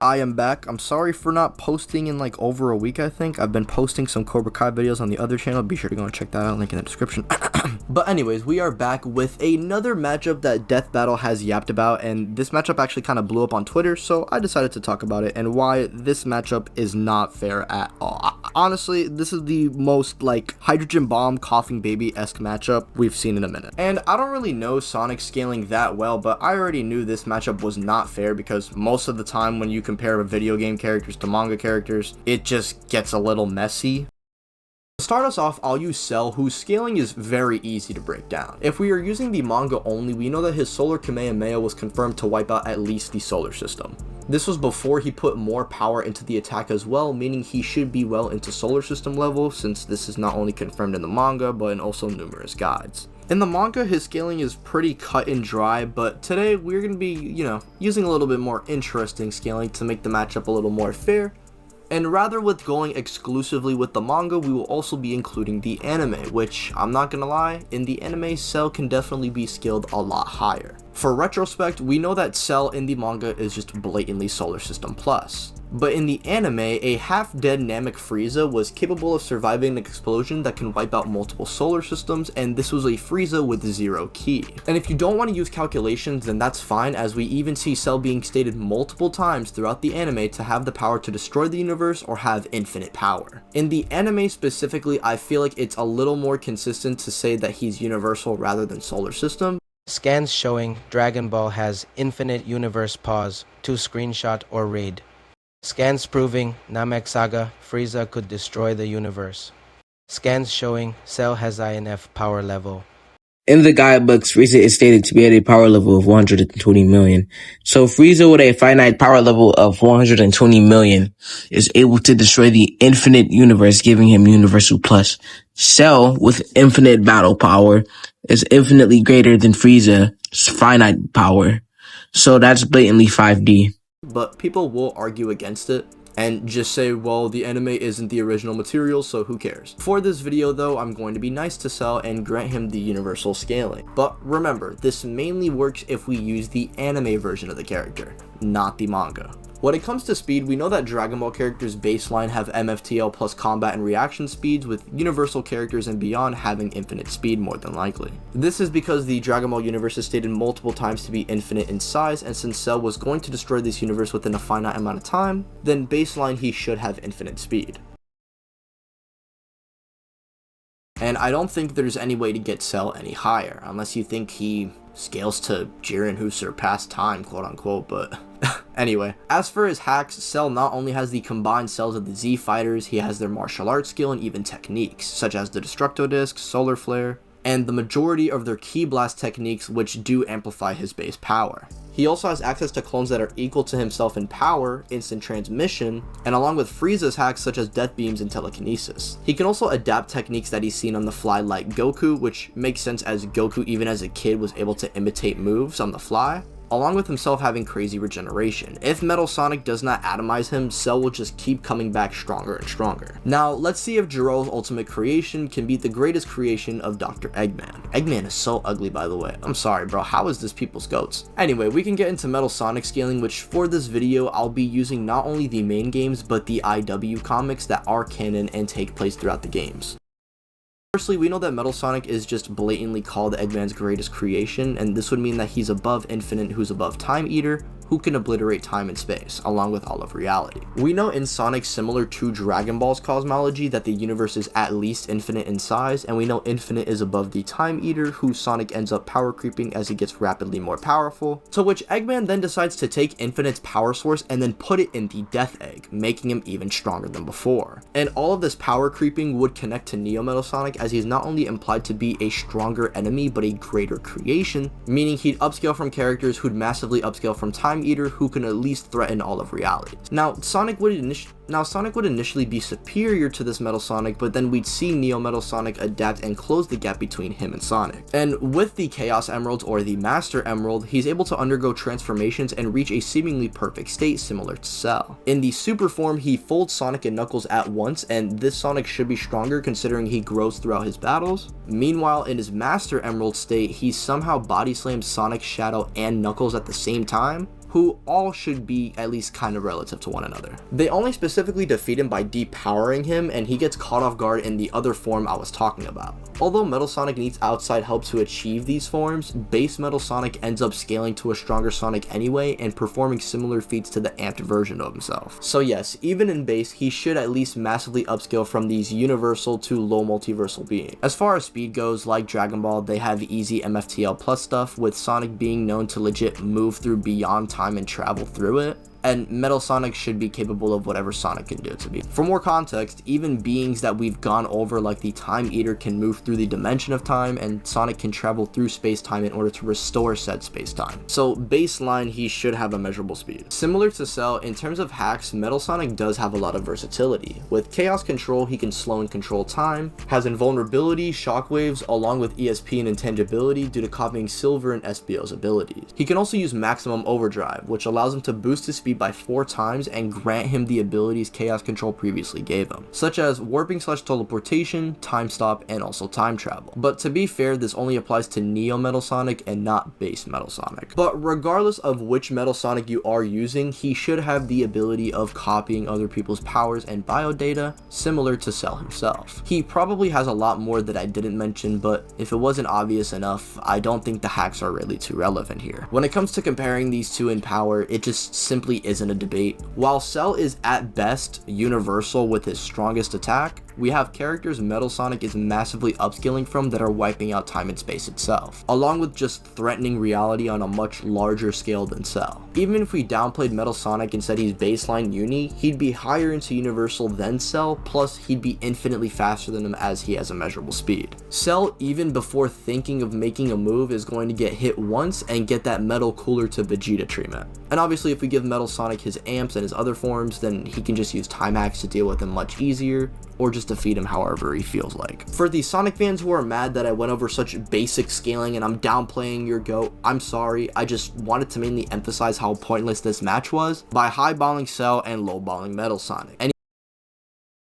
I am back. I'm sorry for not posting in like over a week, I think. I've been posting some Cobra Kai videos on the other channel. Be sure to go and check that out, link in the description. But anyways, we are back with another matchup that Death Battle has yapped about, and this matchup actually kind of blew up on Twitter, so I decided to talk about it and why this matchup is not fair at all. Honestly, this is the most like hydrogen bomb coughing baby-esque matchup we've seen in a minute. And I don't really know Sonic scaling that well, but I already knew this matchup was not fair because most of the time when you compare video game characters to manga characters, it just gets a little messy. To start us off, I'll use Cell, whose scaling is very easy to break down. If we are using the manga only, we know that his Solar Kamehameha was confirmed to wipe out at least the solar system. This was before he put more power into the attack as well, meaning he should be well into solar system level, since this is not only confirmed in the manga, but in also numerous guides. In the manga, his scaling is pretty cut and dry, but today we're going to be, using a little bit more interesting scaling to make the matchup a little more fair. And rather with going exclusively with the manga, we will also be including the anime, which, I'm not gonna lie, in the anime, Cell can definitely be scaled a lot higher. For retrospect, we know that Cell in the manga is just blatantly Solar System Plus. But in the anime, a half-dead Namek Frieza was capable of surviving an explosion that can wipe out multiple solar systems, and this was a Frieza with 0 ki. And if you don't want to use calculations, then that's fine, as we even see Cell being stated multiple times throughout the anime to have the power to destroy the universe or have infinite power. In the anime specifically, I feel like it's a little more consistent to say that he's universal rather than solar system. Scans showing Dragon Ball has infinite universe pause to screenshot or raid. Scans proving Namek Saga Frieza could destroy the universe. Scans showing Cell has INF power level. In the guidebooks, Frieza is stated to be at a power level of 120 million. So Frieza with a finite power level of 120 million is able to destroy the infinite universe, giving him Universal Plus. Cell with infinite battle power is infinitely greater than Frieza's finite power. So that's blatantly 5D. But people will argue against it and just say, well, the anime isn't the original material, so who cares? For this video though, I'm going to be nice to Cell and grant him the universal scaling. But remember, this mainly works if we use the anime version of the character, not the manga. When it comes to speed, we know that Dragon Ball characters baseline have MFTL plus combat and reaction speeds, with universal characters and beyond having infinite speed more than likely. This is because the Dragon Ball universe is stated multiple times to be infinite in size, and since Cell was going to destroy this universe within a finite amount of time, then baseline he should have infinite speed. And I don't think there's any way to get Cell any higher, unless you think he scales to Jiren who surpassed time, quote unquote, but... Anyway, as for his hacks, Cell not only has the combined cells of the Z fighters, he has their martial arts skill and even techniques, such as the Destructo Disc, Solar Flare, and the majority of their Ki Blast techniques, which do amplify his base power. He also has access to clones that are equal to himself in power, instant transmission, and along with Frieza's hacks such as death beams and telekinesis. He can also adapt techniques that he's seen on the fly like Goku, which makes sense as Goku even as a kid was able to imitate moves on the fly, along with himself having crazy regeneration. If Metal Sonic does not atomize him, Cell will just keep coming back stronger and stronger. Now, let's see if Jiro's ultimate creation can beat the greatest creation of Dr. Eggman. Eggman is so ugly, by the way. I'm sorry, bro. How is this people's goats? Anyway, we can get into Metal Sonic scaling, which for this video, I'll be using not only the main games, but the IW comics that are canon and take place throughout the games. Firstly, we know that Metal Sonic is just blatantly called Eggman's greatest creation, and this would mean that he's above Infinite, who's above Time Eater, who can obliterate time and space, along with all of reality. We know in Sonic, similar to Dragon Ball's cosmology, that the universe is at least infinite in size, and we know Infinite is above the Time Eater, who Sonic ends up power creeping as he gets rapidly more powerful, to which Eggman then decides to take Infinite's power source and then put it in the Death Egg, making him even stronger than before. And all of this power creeping would connect to Neo Metal Sonic, as he's not only implied to be a stronger enemy, but a greater creation, meaning he'd upscale from characters who'd massively upscale from Time Eater, who can at least threaten all of reality. Now, Sonic would Now, Sonic would initially be superior to this Metal Sonic, but then we'd see Neo Metal Sonic adapt and close the gap between him and Sonic. And with the Chaos Emerald or the Master Emerald, he's able to undergo transformations and reach a seemingly perfect state similar to Cell. In the Super form, he folds Sonic and Knuckles at once, and this Sonic should be stronger considering he grows throughout his battles. Meanwhile, in his Master Emerald state, he somehow body slams Sonic, Shadow, and Knuckles at the same time, who all should be at least kind of relative to one another. They only specifically defeat him by depowering him, and he gets caught off guard in the other form I was talking about. Although Metal Sonic needs outside help to achieve these forms, base Metal Sonic ends up scaling to a stronger Sonic anyway and performing similar feats to the amped version of himself. So yes, even in base, he should at least massively upscale from these universal to low multiversal beings. As far as speed goes, like Dragon Ball, they have easy MFTL plus stuff, with Sonic being known to legit move through beyond time and travel through it, and Metal Sonic should be capable of whatever Sonic can do to be. For more context, even beings that we've gone over like the Time Eater can move through the dimension of time, and Sonic can travel through space-time in order to restore said space-time. So baseline, he should have a measurable speed. Similar to Cell, in terms of hacks, Metal Sonic does have a lot of versatility. With Chaos Control, he can slow and control time, has invulnerability, shockwaves, along with ESP and intangibility due to copying Silver and SBO's abilities. He can also use Maximum Overdrive, which allows him to boost his speed by 4 times and grant him the abilities Chaos Control previously gave him, such as warping / teleportation, time stop, and also time travel. But to be fair, this only applies to Neo Metal Sonic and not base Metal Sonic. But regardless of which Metal Sonic you are using, he should have the ability of copying other people's powers and biodata, similar to Cell himself. He probably has a lot more that I didn't mention, but if it wasn't obvious enough, I don't think the hacks are really too relevant here. When it comes to comparing these two in power, it just simply isn't a debate. While Cell is at best universal with his strongest attack, we have characters Metal Sonic is massively upscaling from that are wiping out time and space itself, along with just threatening reality on a much larger scale than Cell. Even if we downplayed Metal Sonic and said he's baseline uni, he'd be higher into universal than Cell, plus he'd be infinitely faster than him as he has a measurable speed. Cell, even before thinking of making a move, is going to get hit once and get that Metal Cooler to Vegeta treatment. And obviously if we give Metal Sonic his amps and his other forms, then he can just use time hacks to deal with them much easier, or just defeat him however he feels like. For the Sonic fans who are mad that I went over such basic scaling and I'm downplaying your GOAT, I'm sorry, I just wanted to mainly emphasize how pointless this match was by highballing Cell and lowballing Metal Sonic.